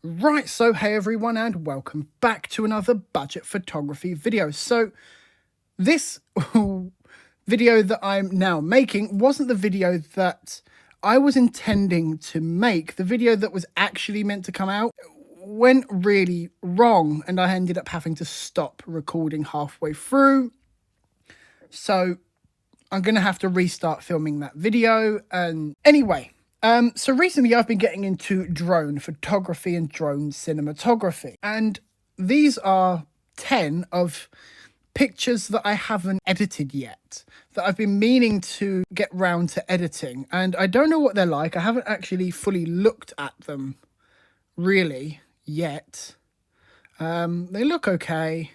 Right, so hey everyone and welcome back to another budget photography video. So this video that I'm now making wasn't the video that I was intending to make. The video that was actually meant to come out went really wrong and I ended up having to stop recording halfway through. So I'm going to have to restart filming that video. And anyway, so recently I've been getting into drone photography and drone cinematography. And these are 10 of pictures that I haven't edited yet, that I've been meaning to get round to editing. And I don't know what they're like. I haven't actually fully looked at them really yet. They look okay.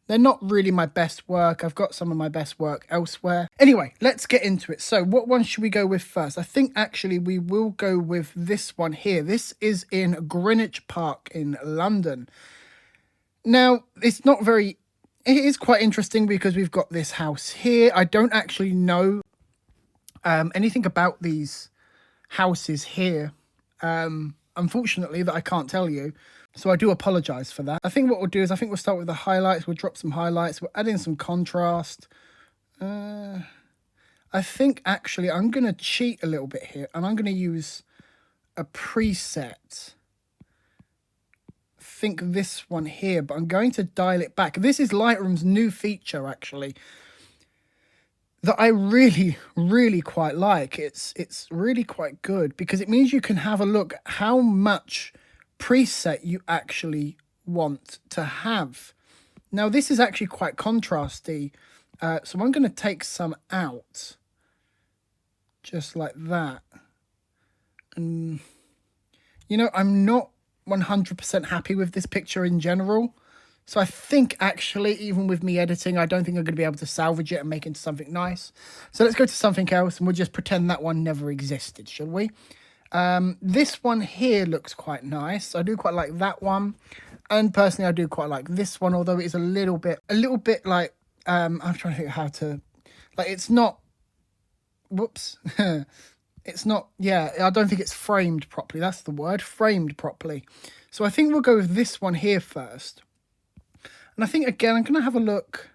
They're not really my best work. I've got some of my best work elsewhere. Anyway, let's get into it. So what one should we go with first? I think actually we will go with this one here. This is in Greenwich Park in London. Now, it is quite interesting because we've got this house here. I don't actually know anything about these houses here. Unfortunately, that I can't tell you. So I do apologise for that. I think what we'll do is we'll start with the highlights. We'll drop some highlights. We'll add in some contrast. I think actually I'm going to cheat a little bit here. And I'm going to use a preset. I think this one here. But I'm going to dial it back. This is Lightroom's new feature actually, that I really, really quite like. It's really quite good because it means you can have a look how much preset you actually want to have. Now this is actually quite contrasty, so I'm going to take some out just like that. And you know, I'm not 100% happy with this picture in general, so I think actually even with me editing I don't think I'm going to be able to salvage it and make it into something nice. So let's go to something else and we'll just pretend that one never existed, shall we? This one here looks quite nice. I do quite like that one. And personally, I do quite like this one, although it is a little bit like, I'm trying to think how to, like, it's not, whoops. It's not, yeah, I don't think it's framed properly. That's the word, framed properly. So I think we'll go with this one here first. And I think, again, I'm going to have a look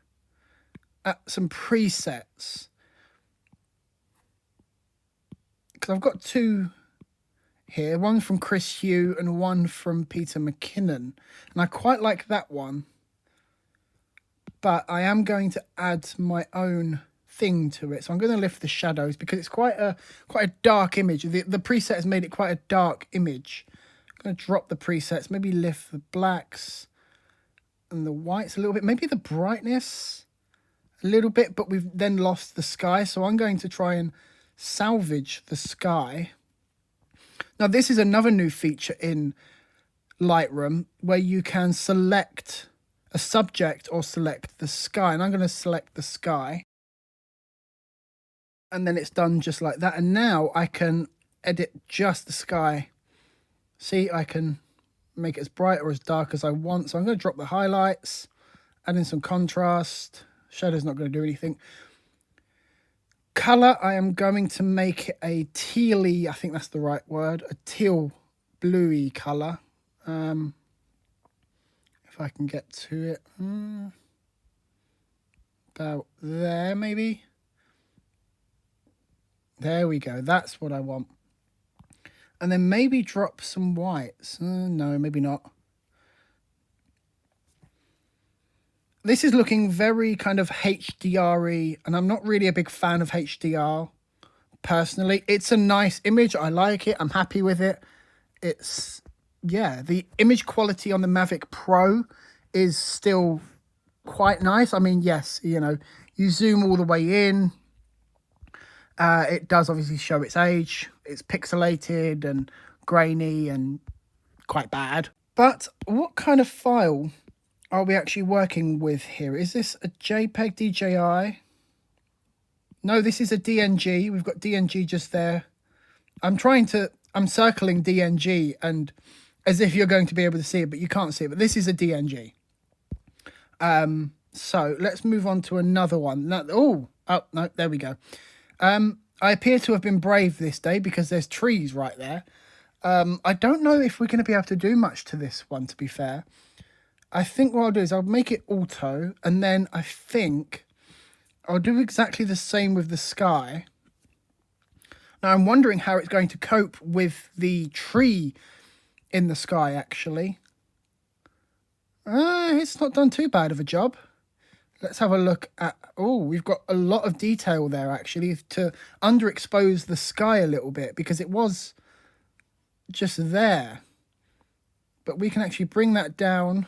at some presets. Because I've got two here, one from Chris Hugh and one from Peter McKinnon, and I quite like that one, but I am going to add my own thing to it. So I'm going to lift the shadows because it's quite a dark image. The preset has made it quite a dark image. I'm going to drop the presets, maybe lift the blacks and the whites a little bit, maybe the brightness a little bit, but we've then lost the sky, so I'm going to try and salvage the sky. Now, this is another new feature in Lightroom where you can select a subject or select the sky. And I'm going to select the sky. And then it's done just like that. And now I can edit just the sky. See, I can make it as bright or as dark as I want. So I'm going to drop the highlights, add in some contrast. Shadow's not going to do anything. Colour, I am going to make it a tealy, I think that's the right word, a teal bluey colour. If I can get to it. About there, maybe. There we go, that's what I want. And then maybe drop some whites. No, maybe not. This is looking very kind of HDR-y, and I'm not really a big fan of HDR, personally. It's a nice image. I like it. I'm happy with it. It's, yeah, the image quality on the Mavic Pro is still quite nice. I mean, yes, you know, you zoom all the way in. It does obviously show its age. It's pixelated and grainy and quite bad. But what kind of file are we actually working with here? Is this a JPEG DJI? No, this is a DNG. We've got DNG just there. I'm circling DNG and as if you're going to be able to see it, but you can't see it. But this is a DNG. So let's move on to another one. No, there we go. I appear to have been brave this day because there's trees right there. I don't know if we're going to be able to do much to this one, to be fair. I think what I'll do is I'll make it auto, and then I think I'll do exactly the same with the sky. Now, I'm wondering how it's going to cope with the tree in the sky, actually. It's not done too bad of a job. Let's have a look at... Oh, we've got a lot of detail there, actually, to underexpose the sky a little bit, because it was just there. But we can actually bring that down,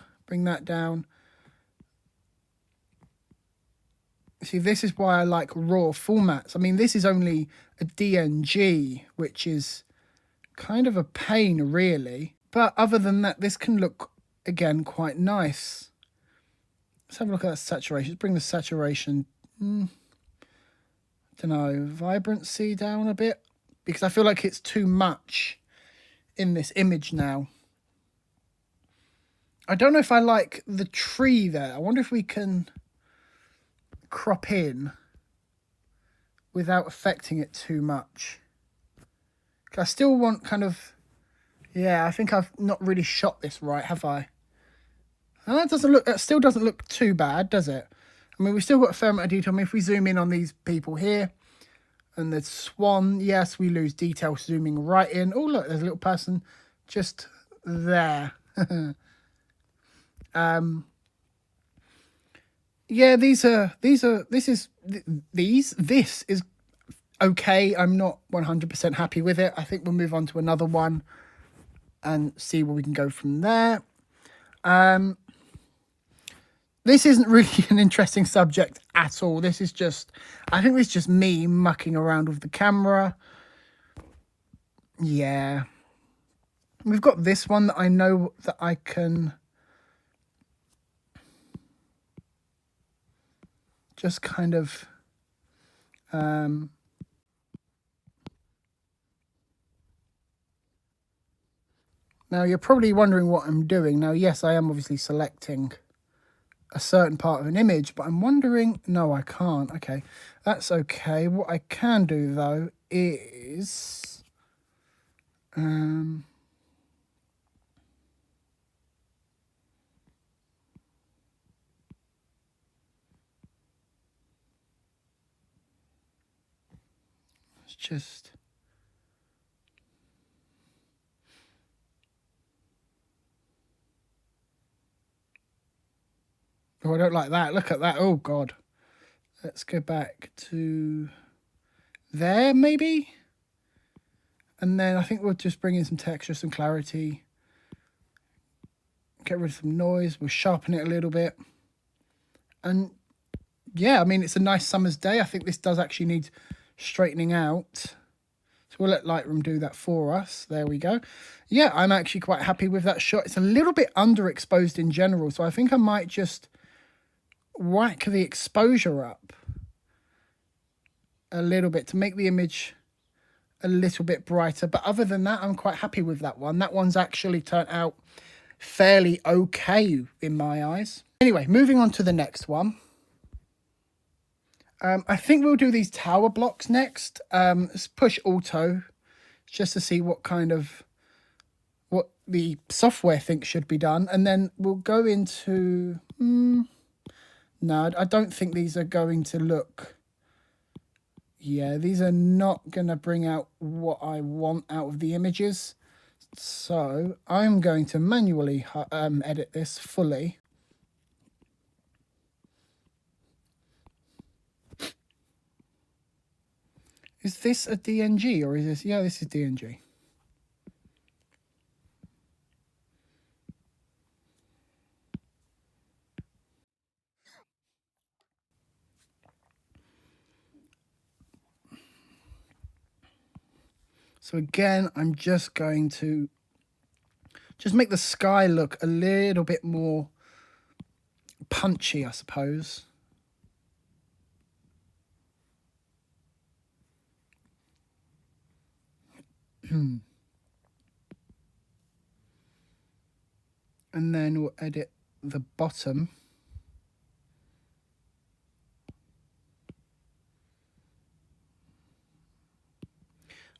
See, this is why I like raw formats. I mean, this is only a DNG, which is kind of a pain, really. But other than that, this can look, again, quite nice. Let's have a look at that saturation. Let's bring the saturation, I don't know, vibrancy down a bit. Because I feel like it's too much in this image now. I don't know if I like the tree there. I wonder if we can crop in without affecting it too much. I still want kind of... Yeah, I think I've not really shot this right, have I? And that still doesn't look too bad, does it? I mean, we've still got a fair amount of detail. I mean, if we zoom in on these people here, and the swan, yes, we lose detail zooming right in. Oh, look, there's a little person just there. Yeah, this is okay. I'm not 100% happy with it. I think we'll move on to another one and see where we can go from there. This isn't really an interesting subject at all. This is just, I think this is just me mucking around with the camera. Yeah. We've got this one that I know that I can just kind of now you're probably wondering what I'm doing. Now, yes, I am obviously selecting a certain part of an image, but I'm wondering, no, I can't. Okay, that's okay. What I can do though is it's just oh, I don't like that. Look at that. Oh God. Let's go back to there, maybe. And then I think we'll just bring in some texture, some clarity. Get rid of some noise. We'll sharpen it a little bit. And yeah, I mean, it's a nice summer's day. I think this does actually need straightening out. So we'll let Lightroom do that for us. There we go. Yeah, I'm actually quite happy with that shot. It's a little bit underexposed in general. So I think I might just whack the exposure up a little bit to make the image a little bit brighter. But other than that, I'm quite happy with that one. That one's actually turned out fairly okay in my eyes. Anyway, moving on to the next one. I think we'll do these tower blocks next. Let's push auto just to see what the software thinks should be done. And then we'll go into... no, I don't think these are going to look... Yeah, these are not going to bring out what I want out of the images. So I'm going to manually edit this fully. Is this a DNG or is this... Yeah, this is DNG. So again, I'm just going to just make the sky look a little bit more punchy, I suppose. And then we'll edit the bottom.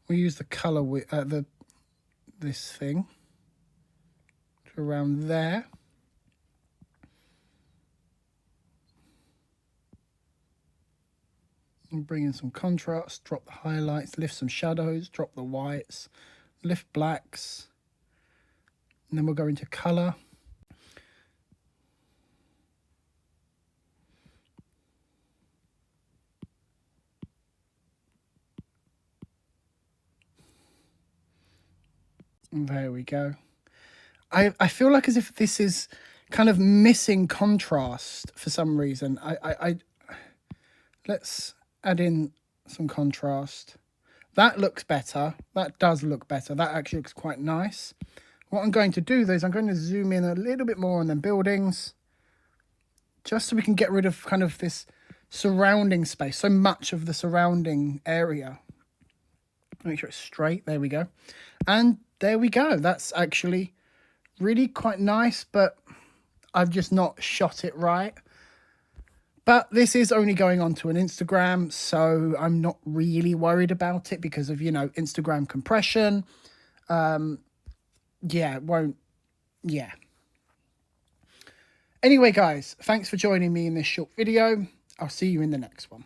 We use the color with the this thing to around there. And bring in some contrast, drop the highlights, lift some shadows, drop the whites, lift blacks, and then we'll go into colour. And there we go. I feel like as if this is kind of missing contrast for some reason. Let's add in some contrast. That looks better. That does look better. That actually looks quite nice. What I'm going to do though is I'm going to zoom in a little bit more on the buildings, just so we can get rid of kind of this surrounding space, so much of the surrounding area. Make sure it's straight. There we go. And there we go. That's actually really quite nice, but I've just not shot it right. But this is only going onto an Instagram, so I'm not really worried about it because of, you know, Instagram compression. Yeah, it won't, yeah. Anyway, guys, thanks for joining me in this short video. I'll see you in the next one.